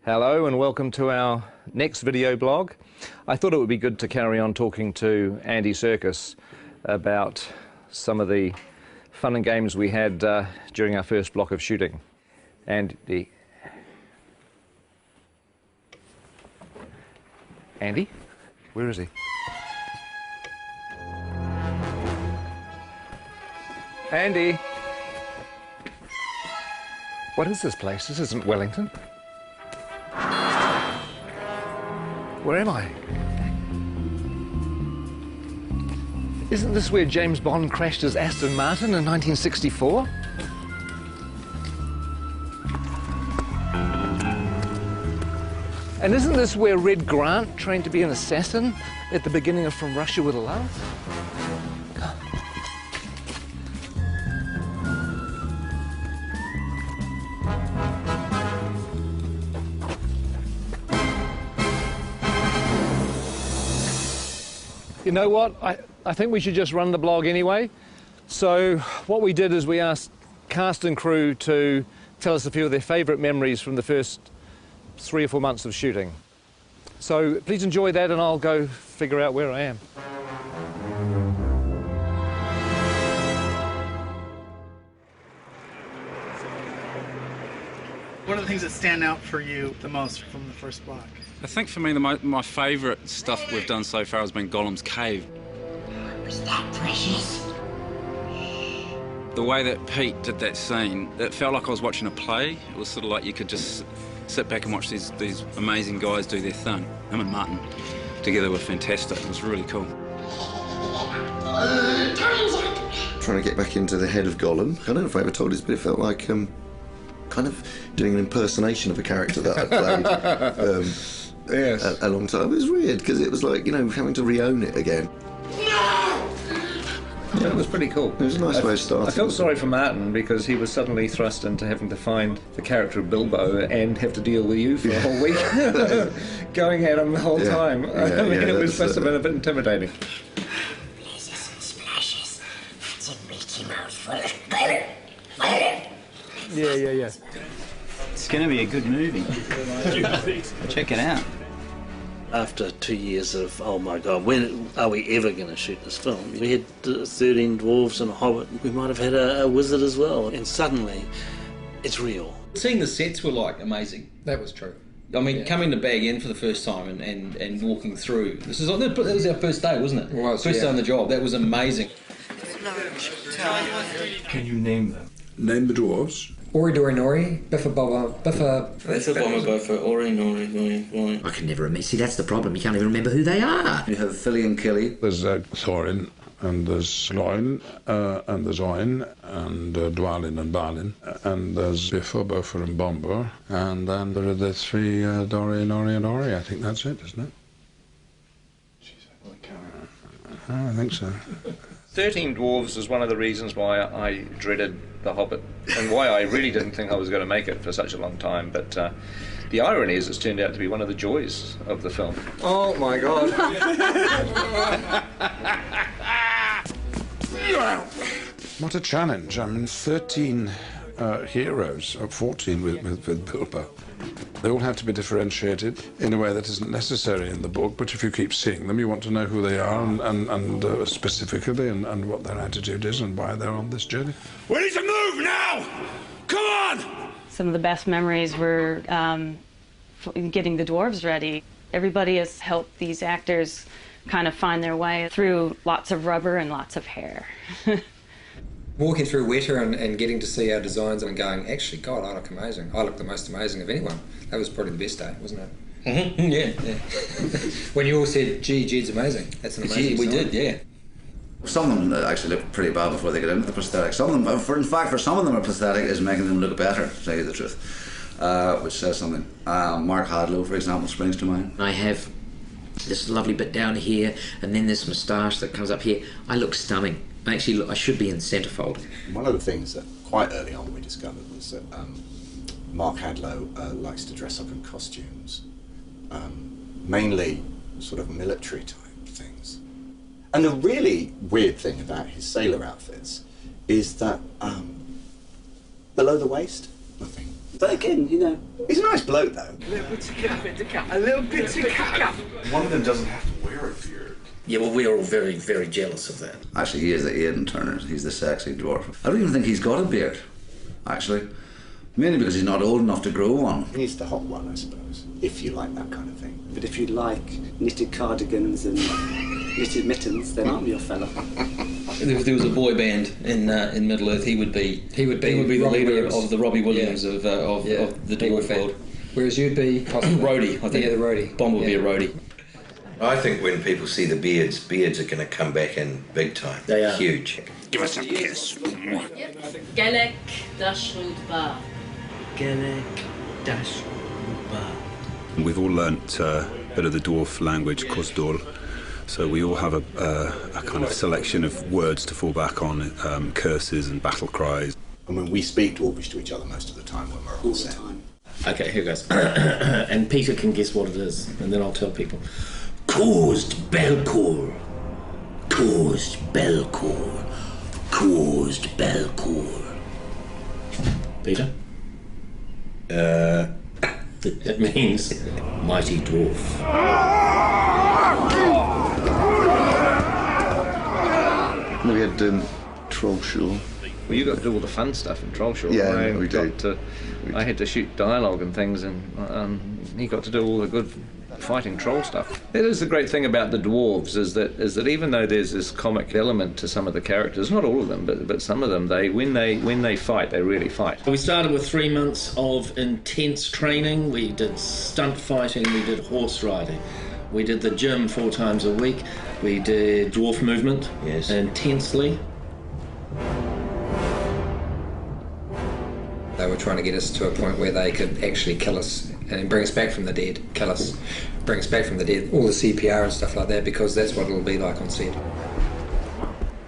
Hello and welcome to our next video blog. I thought it would be good to carry on talking to Andy Serkis about some of the fun and games we had during our first block of shooting. Andy, where is he? Andy! What is this place? This isn't Wellington. Where am I? Isn't this where James Bond crashed his Aston Martin in 1964? And isn't this where Red Grant trained to be an assassin at the beginning of From Russia with Love? You know what? I think we should just run the blog anyway. So what we did is we asked cast and crew to tell us a few of their favourite memories from the first 3 or 4 months of shooting. So please enjoy that and I'll go figure out where I am. What are the things that stand out for you the most from the first block? I think for me my favourite stuff we've done so far has been Gollum's cave. Was that precious? The way that Pete did that scene, it felt like I was watching a play. It was sort of like you could just sit back and watch these amazing guys do their thing. Him and Martin together were fantastic. It was really cool. Trying to get back into the head of Gollum. I don't know if I ever told this, but it felt like kind of doing an impersonation of a character that I played Yes. a long time. It was weird because it was like, you know, having to re-own it again. Yeah, it was pretty cool. It was a nice way of starting. I felt sorry for Martin because he was suddenly thrust into having to find the character of Bilbo and have to deal with you for a whole week, going at him the whole time. I mean, it must have been a bit intimidating. Blazes and splashes. That's a meaty mouthful. Yeah. It's going to be a good movie. Check it out. After 2 years of, oh my God, when are we ever going to shoot this film? We had 13 dwarves and a hobbit. We might have had a wizard as well. And suddenly, it's real. Seeing the sets were like amazing. That was true. I mean, coming to Bag End for the first time and walking through. That was our first day, wasn't it? It was, first day on the job. That was amazing. Can you name them? Name the dwarves. Ori Dori Nori, Biffa Bobba, Biffa... Biffa Bobba Buffa, Ori Nori Nori. I can never remember. See, that's the problem. You can't even remember who they are. You have Philly and Killy. There's Thorin, and there's Loin, and there's Oin, and Dwalin and Balin, and there's Biffa, Buffer and Bomber, and then there are the three Dori, Nori and Ori. I think that's it, isn't it? I think so. 13 Dwarves is one of the reasons why I dreaded The Hobbit and why I really didn't think I was going to make it for such a long time. But the irony is it's turned out to be one of the joys of the film. Oh my God. What a challenge. I mean, 13 heroes, or 14 with Bilbo. They all have to be differentiated in a way that isn't necessary in the book, but if you keep seeing them, you want to know who they are and specifically and what their attitude is and why they're on this journey. We need to move now! Come on! Some of the best memories were getting the dwarves ready. Everybody has helped these actors kind of find their way through lots of rubber and lots of hair. Walking through Weta and getting to see our designs and going, actually, God, I look amazing. I look the most amazing of anyone. That was probably the best day, wasn't it? Mm-hmm. Yeah. When you all said, gee, Jed's amazing. That's an amazing We design. did, yeah. Some of them actually look pretty bad before they get into the prosthetic. Some of them, in fact, for some of them, a prosthetic is making them look better, to tell you the truth, which says something. Mark Hadlow, for example, springs to mind. I have this lovely bit down here, and then this moustache that comes up here. I look stunning. I should be in centrefold. One of the things that quite early on we discovered was that Mark Hadlow likes to dress up in costumes, mainly sort of military type things. And the really weird thing about his sailor outfits is that below the waist, nothing. But again, you know, he's a nice bloke though. A little bit to cut. A little bit to cut. One of them doesn't have to wear a beard. Yeah, well, we're all very, very jealous of that. Actually, he is the Aidan Turner. He's the sexy dwarf. I don't even think he's got a beard, actually. Mainly because he's not old enough to grow one. He's the hot one, I suppose, if you like that kind of thing. But if you like knitted cardigans and knitted mittens, then I'm your fella. If there was a boy band in Middle Earth, he would be the leader Williams. of the Robbie Williams of the dwarf world. Whereas you'd be roadie, I think. Yeah, the roadie. Bomb would be a roadie. I think when people see the beards are going to come back in big time. They are. Huge. Give us a kiss. Gelek Dashrudba. Gelek Dash. We've all learnt a bit of the dwarf language, Kosdol, so we all have a kind of selection of words to fall back on, curses and battle cries. I mean, we speak Dwarvish to each other most of the time when we're all set. Okay, here goes. And Peter can guess what it is, and then I'll tell people. Caused Belcour. Caused Belcour. Caused Belcour. Peter? It means mighty dwarf. We had Troll Show. Well, you got to do all the fun stuff in Troll Show. Yeah, we did. I had to shoot dialogue and things, and he got to do all the good fighting troll stuff. That is the great thing about the dwarves is that even though there's this comic element to some of the characters, not all of them, but some of them, when they fight, they really fight. We started with 3 months of intense training. We did stunt fighting, we did horse riding. We did the gym 4 times a week. We did dwarf movement intensely. They were trying to get us to a point where they could actually kill us and bring us back from the dead, kill us, bring us back from the dead, all the CPR and stuff like that, because that's what it'll be like on set.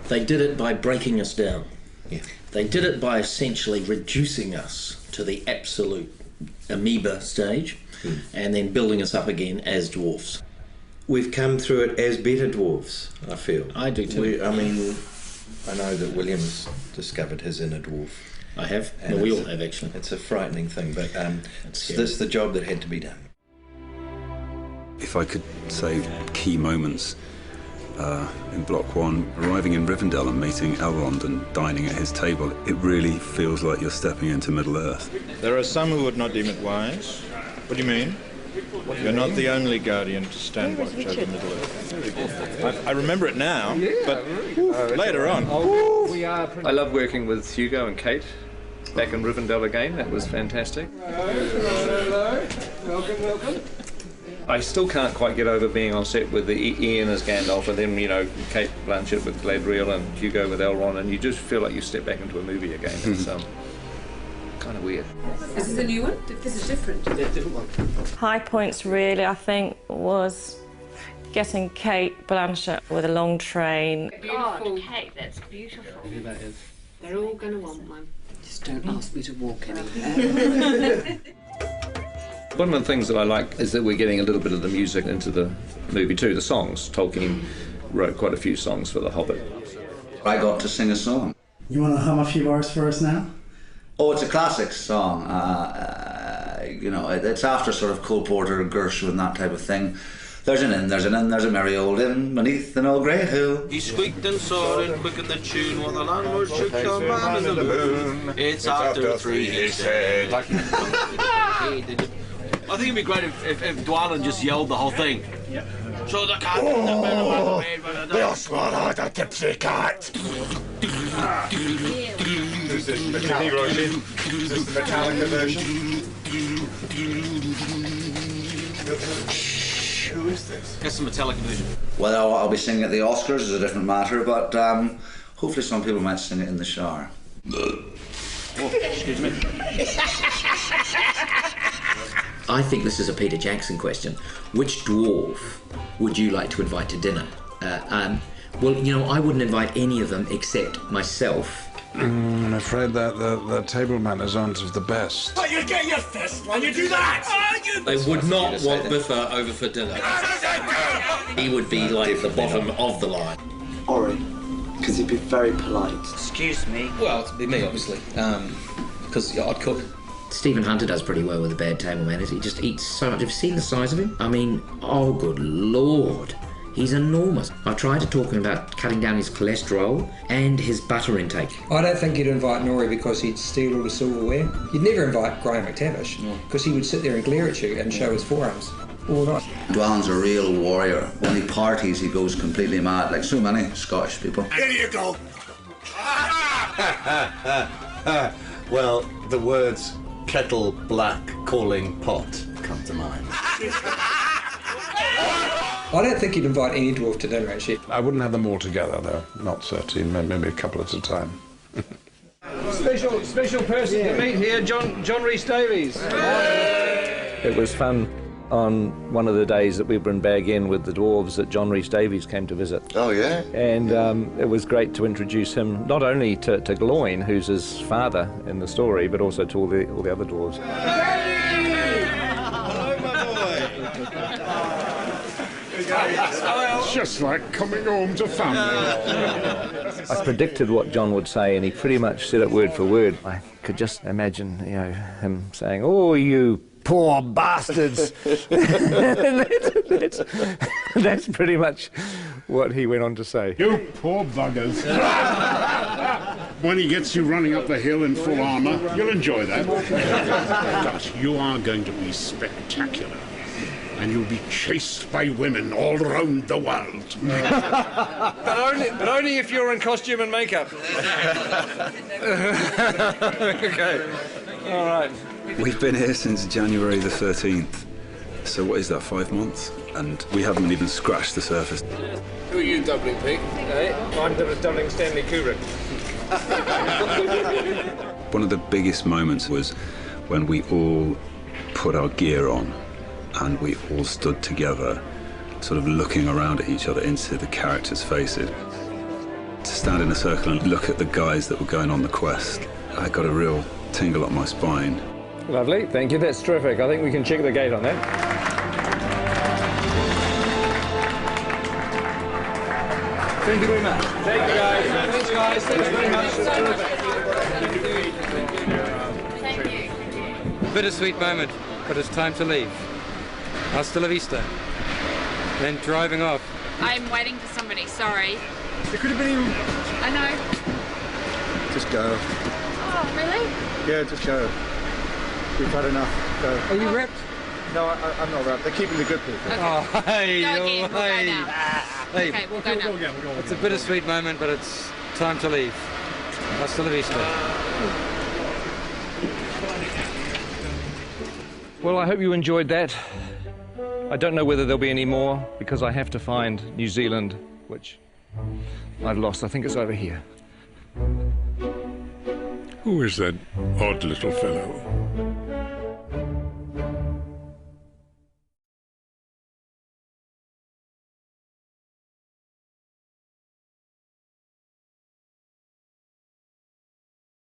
They did it by breaking us down. Yeah. They did it by essentially reducing us to the absolute amoeba stage and then building us up again as dwarfs. We've come through it as better dwarves, I feel. I do too. I know that William's discovered his inner dwarf. I have. Well, we all have, actually. It's a frightening thing, but that's the job that had to be done. If I could say key moments in Block 1, arriving in Rivendell and meeting Elrond and dining at his table, it really feels like you're stepping into Middle-earth. There are some who would not deem it wise. What do you mean? You're not the only guardian to stand watch over Middle-earth. I remember it now, but later on. I love working with Hugo and Kate back in Rivendell again. That was fantastic. Hello. Welcome. I still can't quite get over being on set with Ian as Gandalf and then, Kate Blanchett with Galadriel and Hugo with Elrond, and you just feel like you step back into a movie again. It's kind of weird. Is this a new one? This is different. Yeah, different one. High points really, I think, was getting Kate Blanchett with a long train. Beautiful. Kate, that's beautiful. They're all going to want one. Just don't ask me to walk anywhere. One of the things that I like is that we're getting a little bit of the music into the movie too, the songs. Tolkien wrote quite a few songs for The Hobbit. I got to sing a song. You want to hum a few bars for us now? Oh, it's a classic song. It's after sort of Cole Porter and Gershwin, that type of thing. There's an inn, there's a merry old inn beneath an old grey hill. He squeaked and soared and quickened the tune while the landlord shook the man in the moon. It's after 3, he said. I think it'd be great if Dwalin just yelled the whole thing. So the cat They'll swallow the tipsy cat. Is this the Metallica version? Who is this? That's the Metallica version. Well, I'll be singing at the Oscars is a different matter, but hopefully some people might sing it in the shower. Excuse me. I think this is a Peter Jackson question. Which dwarf would you like to invite to dinner? Well, I wouldn't invite any of them except myself. I'm afraid that the table manners aren't of the best. But you get your fist when you do that! They would not want Biffa over for dinner. He would be like the bottom of the line. Ori, because he'd be very polite. Excuse me. Well, it'd be me, obviously, because I'd cook. Stephen Hunter does pretty well with a bad table manners. He just eats so much. Have you seen the size of him? I mean, oh good lord. He's enormous. I've tried to talk to him about cutting down his cholesterol and his butter intake. I don't think you'd invite Norrie because he'd steal all the silverware. You'd never invite Graham McTavish because he would sit there and glare at you and show his forearms all night. Dwallin's a real warrior. When he parties, he goes completely mad, like so many Scottish people. Here you go. Well, the words kettle black calling pot come to mind. I don't think you'd invite any dwarf to dinner, actually. I wouldn't have them all together, though. Not 13, maybe a couple at a time. Special person to meet here, John Rhys Davies. It was fun on one of the days that we were in Bag End with the dwarves that John Rhys Davies came to visit. Oh, yeah? And it was great to introduce him not only to Gloin, who's his father in the story, but also to all the other dwarves. It's just like coming home to family. I predicted what John would say, and he pretty much said it word for word. I could just imagine, him saying, "Oh, you poor bastards." that's pretty much what he went on to say. You poor buggers. When he gets you running up the hill in full armour, you'll enjoy that. But you are going to be spectacular. And you'll be chased by women all around the world. but only if you're in costume and makeup. Okay. All right. We've been here since January the 13th. So what is that, 5 months? And we haven't even scratched the surface. Who are you doubling, Pete? Hey, I'm doubling Stanley Kubrick. One of the biggest moments was when we all put our gear on and we all stood together, sort of looking around at each other into the characters' faces. To stand in a circle and look at the guys that were going on the quest, I got a real tingle up my spine. Lovely, thank you, that's terrific. I think we can check the gate on that. Thank you very much. Thank you, guys. Thanks, guys. Thanks very much. Thank you. Bittersweet moment, but it's time to leave. Hasta la vista. Then driving off. I'm waiting for somebody, sorry. It could have been you. I know. Just go. Oh, really? Yeah, just go. We've had enough. Go. Are you wrapped? No, I'm not wrapped. They're keeping the good people. Okay. Oh, hey, Go again, we'll go hey. now. Hey. Okay, we'll go now. It's a bittersweet moment, but it's time to leave. Hasta la vista. Well, I hope you enjoyed that. I don't know whether there'll be any more because I have to find New Zealand, which I've lost. I think it's over here. Who is that odd little fellow?